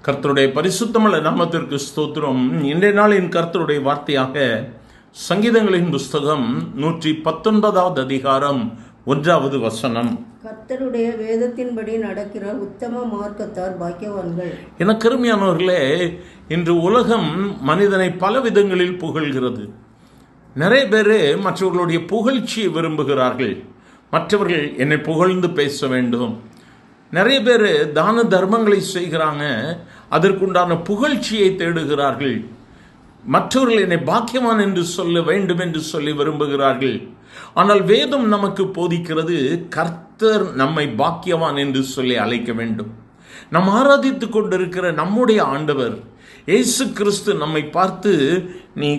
கர்த்தருடைய பரிசுத்தமுள்ள நாமத்திற்கு ஸ்தோத்திரம். இன்றைய நாளின் கர்த்தருடைய வார்த்தையாக சங்கீதங்களின் புஸ்தகம் 119வது அதிகாரம் 1வது வசனம். கர்த்தருடைய வேதத்தின்படி நடக்கிற உத்தம மார்க்கத்தார் பாக்கியவான்கள். என கருமையானவர்களே, இன்று உலகம் மனிதனை பல விதங்களில் புகழ்கிறது. நிறைய பேர் மற்றவர்களுடைய புகழ்ச்சியை விரும்புகிறார்கள். மற்றவர்கள் என்னை புகழ்ந்து பேச வேண்டும். நிறைய பேர் தான தர்மங்களை செய்கிறாங்க, அதற்குண்டான புகழ்ச்சியை தேடுகிறார்கள். மற்றவர்கள் என்னை பாக்கியவான் என்று சொல்ல வேண்டும் என்று சொல்லி விரும்புகிறார்கள். ஆனால் வேதம் நமக்கு போதிக்கிறது, கர்த்தர் நம்மை பாக்கியவான் என்று சொல்லி அழைக்க வேண்டும். நாம் ஆராதித்து கொண்டிருக்கிற நம்முடைய ஆண்டவர் இயேசு கிறிஸ்து நம்மை பார்த்து நீ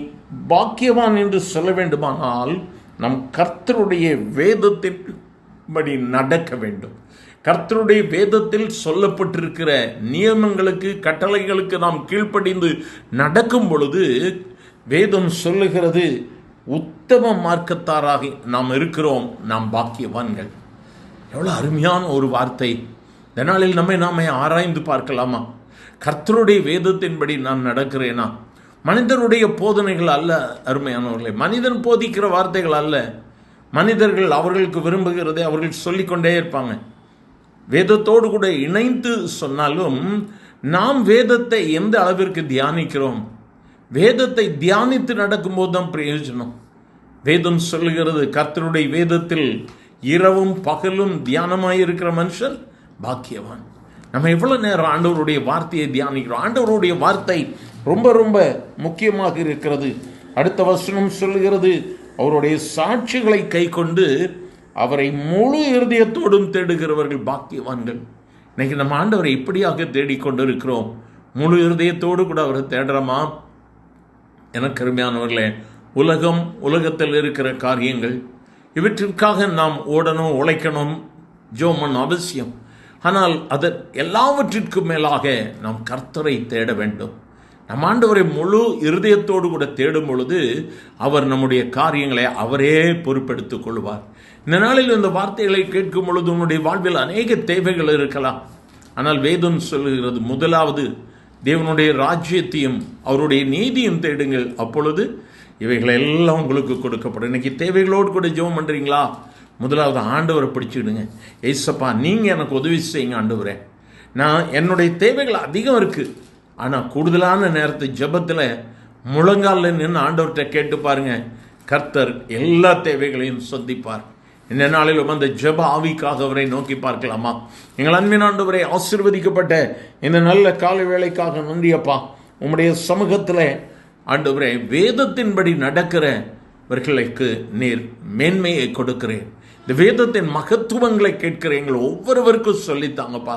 பாக்கியவான் என்று சொல்ல வேண்டுமானால் நம் கர்த்தருடைய வேதத்தின்படி நடக்க வேண்டும். கர்த்தருடைய வேதத்தில் சொல்லப்பட்டிருக்கிற நியமங்களுக்கு, கட்டளைகளுக்கு நாம் கீழ்ப்படிந்து நடக்கும் பொழுது வேதம் சொல்லுகிறது, உத்தம மார்க்கத்தாராக நாம் இருக்கிறோம், நாம் பாக்கியவான்கள். எவ்வளோ அருமையான ஒரு வார்த்தை! இந்த நாளில் நாமே ஆராய்ந்து பார்க்கலாமா? கர்த்தருடைய வேதத்தின்படி நான் நடக்கிறேனா? மனிதனுடைய போதனைகள் அல்ல அருமையானவர்களே, மனிதன் போதிக்கிற வார்த்தைகள் அல்ல. மனிதர்கள் அவர்களுக்கு விரும்புகிறதை அவர்கள் சொல்லிக்கொண்டே இருப்பாங்க. வேதத்தோடு கூட இணைந்து சொன்னாலும் நாம் வேதத்தை எந்த அளவிற்கு தியானிக்கிறோம்? வேதத்தை தியானித்து நடக்கும்போது தான் பிரயோஜனம். வேதம் சொல்லுகிறது, கர்த்தருடைய வேதத்தில் இரவும் பகலும் தியானமாயிருக்கிற மனுஷன் பாக்கியவான். நம்ம எவ்வளவு நேரம் ஆண்டவருடைய வார்த்தையை தியானிக்கிறோம்? ஆண்டவருடைய வார்த்தை ரொம்ப ரொம்ப முக்கியமாக இருக்கிறது. அடுத்த வசனம் சொல்லுகிறது, அவருடைய சாட்சிகளை கை கொண்டு அவரை முழு இருதயத்தோடும் தேடுகிறவர்கள் பாக்கியவான்கள். இன்னைக்கு நம்ம ஆண்டவரை இப்படியாக தேடிக்கொண்டு இருக்கிறோம். முழு இருதயத்தோடு கூட அவரை தேடுறோமா? எனக்கு அருமையானவர்களே, உலகத்தில் இருக்கிற காரியங்கள் இவற்றிற்காக நாம் ஓடணும், உழைக்கணும், ஜெபம் அவசியம். ஆனால் அது எல்லாவற்றிற்கும் மேலாக நாம் கர்த்தரை தேட வேண்டும். நம் ஆண்டவரை முழு இருதயத்தோடு கூட தேடும் பொழுது அவர் நம்முடைய காரியங்களை அவரே பொறுப்பெடுத்துக் கொள்வார். இந்த நாளில் இந்த வார்த்தைகளை கேட்கும் பொழுது உன்னுடைய வாழ்வில் அநேக தேவைகள் இருக்கலாம். ஆனால் வேதம் சொல்லுகிறது, முதலாவது தேவனுடைய ராஜ்யத்தையும் அவருடைய நீதியும் தேடுங்கள், அப்பொழுது இவைகள் எல்லாம் உங்களுக்கு கொடுக்கப்படும். இன்னைக்கு தேவைகளோடு கூட ஜெபம் பண்ணுறீங்களா? முதலாவது ஆண்டவரை பிடிச்சிடுங்க. ஏசப்பா, நீங்கள் எனக்கு உதவி செய்யுங்க ஆண்டவரே. நான் என்னுடைய தேவைகள் அதிகம் இருக்குது, ஆனால் கூடுதலான நேரத்தை ஜெபத்தில் முழங்காலில் நின்று ஆண்டவர்கிட்ட கேட்டு பாருங்க, கர்த்தர் எல்லா தேவைகளையும் சந்திப்பார். இந்த நாளிலும் அந்த ஜெப ஆவிக்காக அவரை நோக்கி பார்க்கலாமா? எங்கள் அன்பின் ஆண்டவரை, ஆசீர்வதிக்கப்பட்ட இந்த நல்ல காலை வேளைக்காக நன்றியப்பா. உம்முடைய சமூகத்தில் ஆண்டவரே, வேதத்தின்படி நடக்கிறவர்களுக்கு நீர் மேன்மையை கொடுக்கிறேன். இந்த வேதத்தின் மகத்துவங்களை கேட்கிற எங்கள் ஒவ்வொருவருக்கும் சொல்லித்தாங்கப்பா.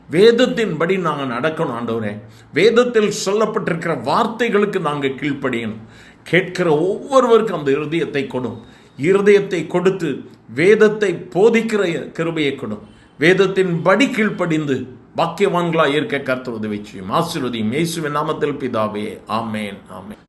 வேதத்தின்படி நாங்கள் நடக்கணும் ஆண்டவரே. வேதத்தில் சொல்லப்பட்டிருக்கிற வார்த்தைகளுக்கு நாங்கள் கீழ்ப்படியணும். கேட்கிற ஒவ்வொருவருக்கும் அந்த இருதயத்தை கொடும். இருதயத்தை கொடுத்து வேதத்தை போதிக்கிற கிருபையை கொடும். வேதத்தின்படி கீழ்ப்படிந்து பாக்கியவான்களாக இருக்க கர்த்தர் உதவி செய்யும். ஆசீர்வதியும். இயேசுவின் நாமத்தில் பிதாவே, ஆமேன், ஆமேன்.